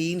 3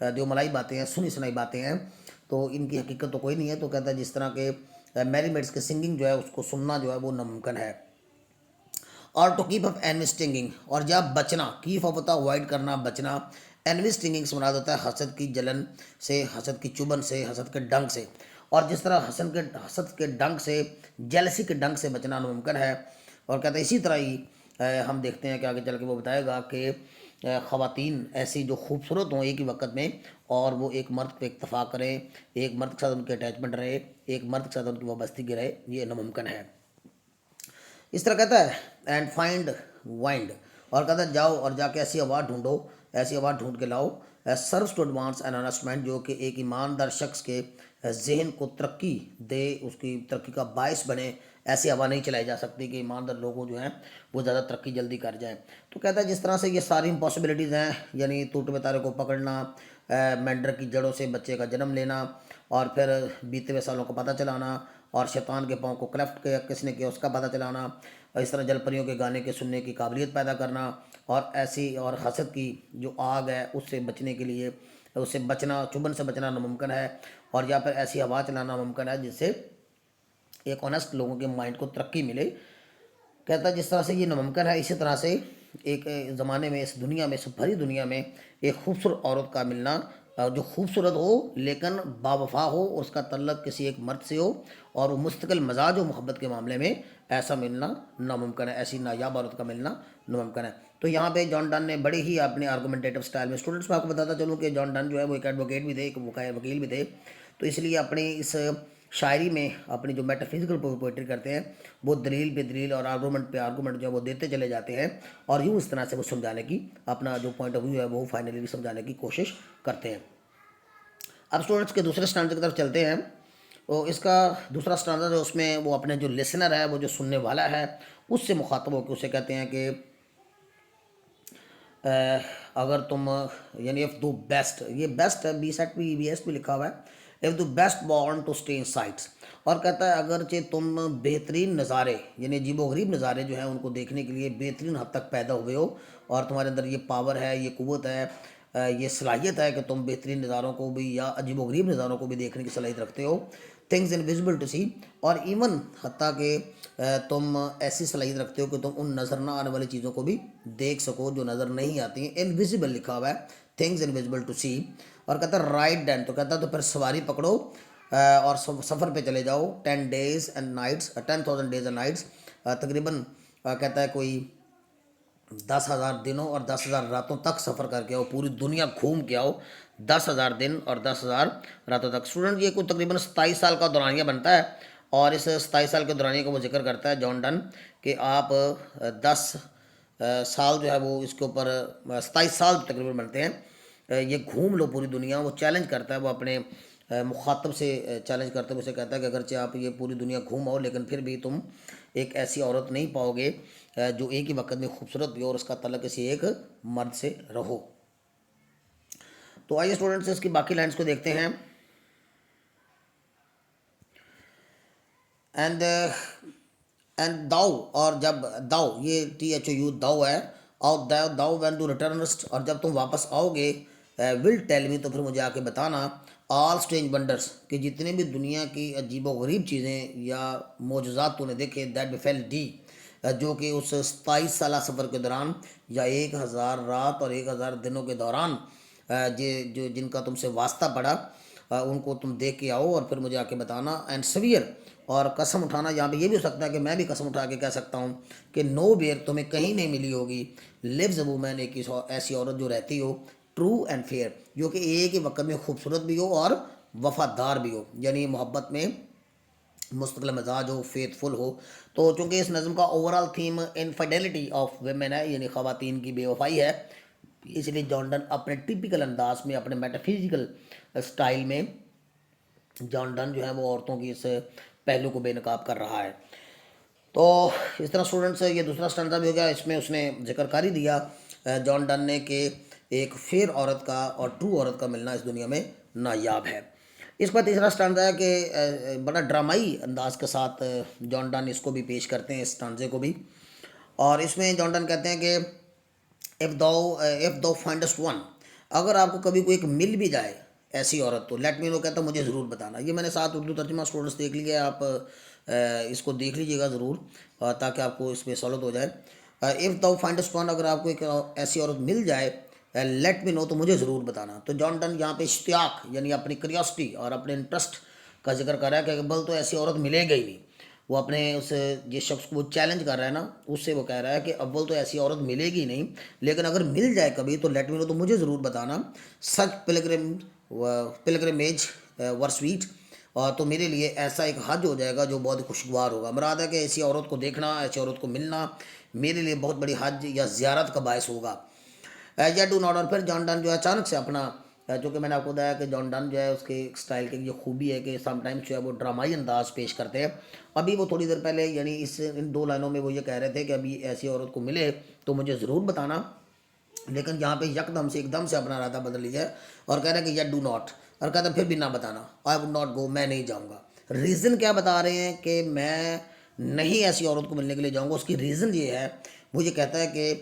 جو ملائی باتیں ہیں، سنی سنائی باتیں ہیں، تو ان کی حقیقت تو کوئی نہیں ہے. تو کہتا ہے جس طرح کہ میری میڈس کے سنگنگ جو ہے اس کو سننا جو ہے وہ ناممکن ہے. اور ٹو کیپ اپ اینوی اسٹنگنگ، اور جب بچنا، کیپ اپ ہوتا ہے اوائڈ کرنا، بچنا. اینوی اسٹنگنگ سے مراد ہوتا ہے حسد کی جلن سے، حسد کی چبھن سے، حسد کے ڈنگ سے. اور جس طرح حسد کے ڈنگ سے، جیلسی کے ڈنگ سے بچنا ناممکن ہے. اور کہتے ہیں اسی طرح ہی ہم دیکھتے ہیں کہ آگے چل کے وہ بتائے گا کہ خواتین ایسی جو خوبصورت ہوں ایک ہی وقت میں، اور وہ ایک مرد پہ اکتفا کریں، ایک مرد کے ساتھ ان کے اٹیچمنٹ رہے، ایک مرد کے ساتھ ان کی وابستگی رہے، یہ ناممکن ہے. اس طرح کہتا ہے اینڈ فائنڈ وائنڈ، اور کہتا ہے جاؤ اور جا کے ایسی آواز ڈھونڈو، ایسی آواز ڈھونڈ کے لاؤ. Service to advance an investment, جو کہ ایک ایماندار شخص کے ذہن کو ترقی دے، اس کی ترقی کا باعث بنے. ایسی ہوا نہیں چلائی جا سکتی کہ ایماندار لوگوں جو ہیں وہ زیادہ ترقی جلدی کر جائیں. تو کہتا ہے جس طرح سے یہ ساری امپاسبلٹیز ہیں، یعنی ٹوٹے ہوئے تارے کو پکڑنا، مینڈر کی جڑوں سے بچے کا جنم لینا، اور پھر بیتے ہوئے سالوں کو پتہ چلانا، اور شیطان کے پاؤں کو کلیفٹ کس نے کیا اس کا پتہ چلانا، اور اس طرح جل پریوں کے گانے کے سننے کی قابلیت پیدا کرنا، اور ایسی اور حسد کی جو آگ ہے اس سے بچنے کے لیے، اس سے بچنا، چبھن سے بچنا ناممکن ہے. اور یا پھر ایسی ہوا چلانا ممکن ہے جس سے ایک آنیسٹ لوگوں کے مائنڈ کو ترقی ملے. کہتا ہے جس طرح سے یہ ناممکن ہے، اسی طرح سے ایک زمانے میں، اس دنیا میں، اس بھری دنیا میں ایک خوبصورت عورت کا ملنا، جو خوبصورت ہو لیکن باوفا ہو، اور اس کا تعلق کسی ایک مرد سے ہو، اور وہ مستقل مزاج ہو محبت کے معاملے میں، ایسا ملنا ناممکن ہے. ایسی نایاب عورت کا ملنا ناممکن ہے. تو یہاں پہ جان ڈن نے بڑے ہی اپنے آرگومنٹیٹو سٹائل میں، اسٹوڈنٹس میں آپ کو بتاتا چلوں کہ جان ڈن جو ہے وہ ایک ایڈوکیٹ بھی تھے، ایک وکیل بھی تھے. تو اس لیے اپنی اس شاعری میں اپنی جو میٹا فزیکل پوئٹری کرتے ہیں، وہ دلیل پہ دلیل اور آرگومنٹ پہ آرگومنٹ جو ہے وہ دیتے چلے جاتے ہیں، اور یوں اس طرح سے وہ سمجھانے کی، اپنا جو پوائنٹ آف ویو ہے وہ فائنلی بھی سمجھانے کی کوشش کرتے ہیں. اب اسٹوڈنٹس کے دوسرے اسٹانڈ کی طرف چلتے ہیں. تو اس کا دوسرا اسٹانڈرڈ ہے، اس میں وہ اپنے جو لسنر ہے، وہ جو سننے والا ہے، اس سے مخاطب ہو کے اسے کہتے ہیں کہ اگر تم، یعنی اف دو بیسٹ، یہ بیسٹ ہے، بی سیٹ بھی بی ایس بھی لکھا ہوا ہے، of the best born to stay in sites. اور کہتا ہے اگرچہ تم بہترین نظارے، یعنی عجیب و غریب نظارے جو ہیں ان کو دیکھنے کے لیے بہترین حد تک پیدا ہوئے ہو، اور تمہارے اندر یہ پاور ہے، یہ قوت ہے، یہ صلاحیت ہے کہ تم بہترین نظاروں کو بھی یا عجیب و غریب نظاروں کو بھی دیکھنے کی صلاحیت رکھتے ہو، تھنگز انویزبل ٹو سی، اور ایون حتیٰ کہ تم ایسی صلاحیت رکھتے ہو کہ تم ان نظر نہ آنے والی چیزوں کو بھی دیکھ سکو جو نظر نہیں آتی ہیں. انویزیبل لکھا ہوا ہے، تھنگز انویزبل ٹو سی. اور کہتا ہے رائٹ ڈین، تو کہتا ہے تو پھر سواری پکڑو اور سفر پہ چلے جاؤ. 10 days and nights، 10,000 days and nights، تقریباً کہتا ہے کوئی 10,000 دنوں اور 10,000 راتوں تک سفر کر کے آؤ، پوری دنیا گھوم کے آؤ 10,000 دن اور 10,000 راتوں تک. اسٹوڈنٹ یہ کوئی تقریباً 27 سال کا دورانیہ بنتا ہے، اور اس 27 سال کے دورانیے کو وہ ذکر کرتا ہے جان ڈن کہ آپ 10 سال جو ہے وہ اس کے اوپر 27 سال تقریباً بنتے ہیں، یہ گھوم لو پوری دنیا. وہ چیلنج کرتا ہے، وہ اپنے مخاطب سے چیلنج کرتے ہوئے اسے کہتا ہے کہ اگرچہ آپ یہ پوری دنیا گھوم آؤ، لیکن پھر بھی تم ایک ایسی عورت نہیں پاؤ گے جو ایک ہی وقت میں خوبصورت بھی ہو اور اس کا تعلق کسی ایک مرد سے رہو. تو آئیے اسٹوڈنٹس اس کی باقی لائنس کو دیکھتے ہیں. اینڈ اینڈ داؤ، اور جب داؤ، یہ THOU داؤ ہے، آؤ داؤ وین ٹو ریٹرنسٹ، اور جب تم واپس آؤ گے، ول ٹیل می، تو پھر مجھے آ کے بتانا، آل اسٹرینج ونڈرس، کہ جتنے بھی دنیا کی عجیب و غریب چیزیں یا معجزات تو نے دیکھے، دیٹ بفیل ڈی، جو کہ اس 27 سالہ سفر کے دوران یا 1,000 رات اور 1,000 دنوں کے دوران جو جن کا تم سے واسطہ پڑا، ان کو تم دیکھ کے آؤ اور پھر مجھے آ کے بتانا. اینڈ سویئر، اور قسم اٹھانا، یہاں پہ یہ بھی ہو سکتا ہے کہ میں بھی قسم اٹھا کے کہہ سکتا ہوں کہ نو بیئر، تمہیں کہیں نہیں ملی ہوگی، لیوز اے وومین، ایک ایسی عورت جو رہتی ہو، ٹرو اینڈ فیئر، جو کہ ایک ہی وقت میں خوبصورت بھی ہو اور وفادار بھی ہو، یعنی محبت میں مستقل مزاج ہو، فیتھ فل ہو. تو چونکہ اس نظم کا over all theme انفیڈیلٹی of women ہے، یعنی خواتین کی بے وفائی ہے، اس لیے جان ڈن اپنے ٹپیکل انداز میں، اپنے میٹافزیکل سٹائل میں، جان ڈن جو ہے وہ عورتوں کی اس پہلو کو بے نقاب کر رہا ہے. تو اس طرح اسٹوڈنٹس یہ دوسرا اسٹینڈا بھی ہو گیا، اس میں اس نے ذکر کر ہی دیا جان ڈن نے کہ ایک فیئر عورت کا اور ٹرو عورت کا ملنا اس دنیا میں نایاب ہے. اس پر تیسرا اسٹانزا ہے کہ بڑا ڈرامائی انداز کے ساتھ جان ڈن اس کو بھی پیش کرتے ہیں، اس اسٹانزے کو بھی. اور اس میں جان ڈن کہتے ہیں کہ if thou findest one اگر آپ کو کبھی کوئی ایک مل بھی جائے ایسی عورت تو لیٹ می نو کہتا مجھے ضرور بتانا. یہ میں نے ساتھ اردو ترجمہ اسٹوڈنٹس دیکھ لیا ہے، آپ اس کو دیکھ لیجیے گا ضرور تاکہ آپ کو اس میں سہولت ہو جائے. اف داؤ فائنڈس ون، اگر آپ کو ایک ایسی عورت مل جائے لیٹ می نو تو مجھے ضرور بتانا. تو جان ڈن یہاں پہ اشتیاق یعنی اپنی کریوسٹی اور اپنے انٹرسٹ کا ذکر کر رہا ہے کہ اقبال تو ایسی عورت ملے گا ہی نہیں. وہ اپنے اس جس شخص کو وہ چیلنج کر رہا ہے نا، اس سے وہ کہہ رہا ہے کہ اول تو ایسی عورت ملے گی نہیں، لیکن اگر مل جائے کبھی تو لیٹ می نو تو مجھے ضرور بتانا. سچ پلگرمیج ور سویٹ، اور تو میرے لیے ایسا ایک حج ہو جائے گا جو بہت خوشگوار ہوگا. مراد ہے کہ ایسی عورت کو دیکھنا، ایسی عورت کو ملنا میرے لیے بہت بڑی حج یا زیارت کا باعث ہوگا. یا ڈو ناٹ. اور پھر جان ڈن جو ہے اچانک سے اپنا، چونکہ میں نے آپ کو بتایا کہ جان ڈن جو ہے اس کے اسٹائل کی یہ خوبی ہے کہ سم ٹائمس جو ہے وہ ڈرامائی انداز پیش کرتے ہیں. ابھی وہ تھوڑی دیر پہلے یعنی ان 2 لائنوں میں وہ یہ کہہ رہے تھے کہ ابھی ایسی عورت کو ملے تو مجھے ضرور بتانا، لیکن یہاں پہ یکدم سے ایک دم سے اپنا ارادہ بدل لیجیے اور کہہ رہے ہیں کہ یا ڈو ناٹ، اور کہتے ہیں پھر بھی نہ بتانا. آئی وڈ ناٹ گو، میں نہیں جاؤں گا. ریزن کیا بتا رہے ہیں کہ میں نہیں ایسی عورت کو ملنے کے لیے جاؤں گا. اس کی ریزن یہ ہے، وہ یہ کہتا ہے کہ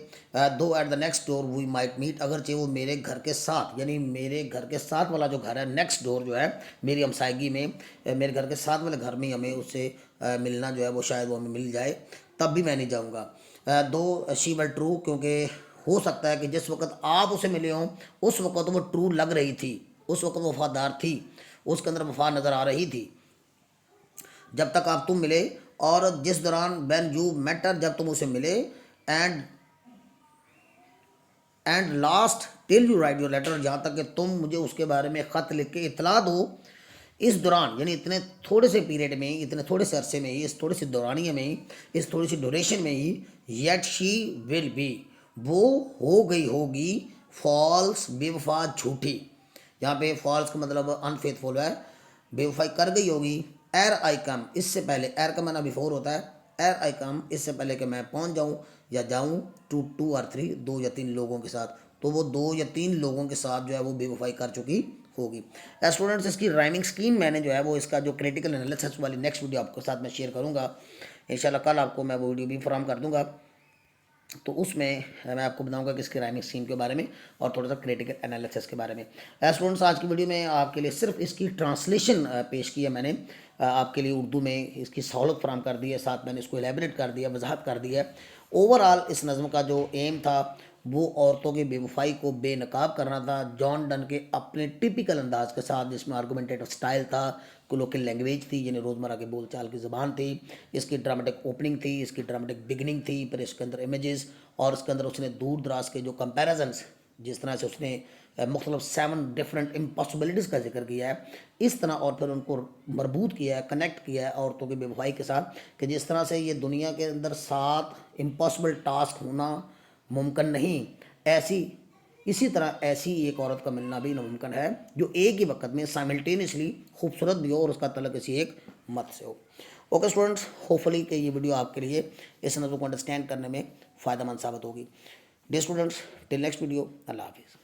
though at the next door we might meet, اگرچہ وہ میرے گھر کے ساتھ یعنی میرے گھر کے ساتھ والا جو گھر ہے، نیکسٹ ڈور جو ہے میری ہمسائیگی میں، میرے گھر کے ساتھ والے گھر میں ہمیں اس سے ملنا جو ہے وہ شاید وہ ہمیں مل جائے، تب بھی میں نہیں جاؤں گا. دو شی ور ٹرو، کیونکہ ہو سکتا ہے کہ جس وقت آپ اسے ملے ہوں اس وقت وہ ٹرو لگ رہی تھی، اس وقت وہ وفادار تھی، اس کے اندر وفا نظر آ رہی تھی جب تک آپ تم ملے. اور جس دوران وین یو میٹر، جب تم اسے ملے، and last till you write your letter, جہاں تک کہ تم مجھے اس کے بارے میں خط لکھ کے اطلاع دو. اس دوران یعنی اتنے تھوڑے سے پیریڈ میں، اتنے تھوڑے سے عرصے میں ہی، اس تھوڑی سی دورانیے میں ہی، اس تھوڑی سی ڈوریشن میں ہی، یٹ شی ول بی، وہ ہو گئی ہوگی، فالس بے وفا جھوٹی. یہاں پہ فالس کا مطلب ان فیتھفل ہے، بے وفائی کر گئی ہوگی. ایر آئی کم، اس سے پہلے، ایر کا معنی بیفور ہوتا ہے، ایر آئی کم اس سے پہلے کہ میں پہنچ جاؤں یا جاؤں، ٹو اور 3 2 یا 3 لوگوں کے ساتھ. تو وہ 2 یا 3 لوگوں کے ساتھ جو ہے وہ بے وفائی کر چکی ہوگی. اسٹوڈنٹس اس کی رائمنگ اسکیم میں نے جو ہے وہ اس کا جو کریٹیکل انالیسس والی نیکسٹ ویڈیو آپ کے ساتھ میں شیئر کروں گا انشاءاللہ. کل آپ کو میں وہ ویڈیو بھی فراہم کر دوں گا، تو اس میں میں آپ کو بتاؤں گا کہ اس کی رائمنگ اسکیم کے بارے میں اور تھوڑا سا کریٹیکل انالیسس کے بارے میں. اسٹوڈنٹس آج کی ویڈیو میں آپ کے لیے صرف اس کی ٹرانسلیشن پیش کی ہے میں نے، آپ کے لیے اردو میں اس کی سہولت فراہم کر دی ہے، ساتھ میں نے اس کو الیبریٹ کر دیا، وضاحت کر دی ہے. اوور آل اس نظم کا جو ایم تھا وہ عورتوں کی بے وفائی کو بے نقاب کرنا تھا، جان ڈن کے اپنے ٹپیکل انداز کے ساتھ، جس میں آرگومنٹیٹو سٹائل تھا، لوکل لینگویج تھی یعنی روزمرہ کے بول چال کی زبان تھی، اس کی ڈرامیٹک اوپننگ تھی، اس کی ڈرامیٹک بگننگ تھی، پھر اس کے اندر امیجز، اور اس کے اندر اس نے دور دراز کے جو کمپیریزنس، جس طرح سے اس نے مختلف 7 ڈفرینٹ امپاسبلٹیز کا ذکر کیا ہے اس طرح، اور پھر ان کو مربوط کیا ہے، کنیکٹ کیا ہے عورتوں کی بے وفائی کے ساتھ، کہ جس طرح سے یہ دنیا کے اندر 7 امپاسبل ٹاسک ہونا ممکن نہیں، اسی طرح ایسی ایک عورت کا ملنا بھی ناممکن ہے جو ایک ہی وقت میں سائملٹینیسلی خوبصورت بھی ہو اور اس کا تعلق کسی ایک مت سے ہو. اوکے اسٹوڈنٹس، ہوپفلی کہ یہ ویڈیو آپ کے لیے اس نظر کو انڈرسٹینڈ کرنے میں فائدہ مند ثابت ہوگی. ڈے اسٹوڈنٹس، ٹل نیکسٹ ویڈیو، اللہ حافظ.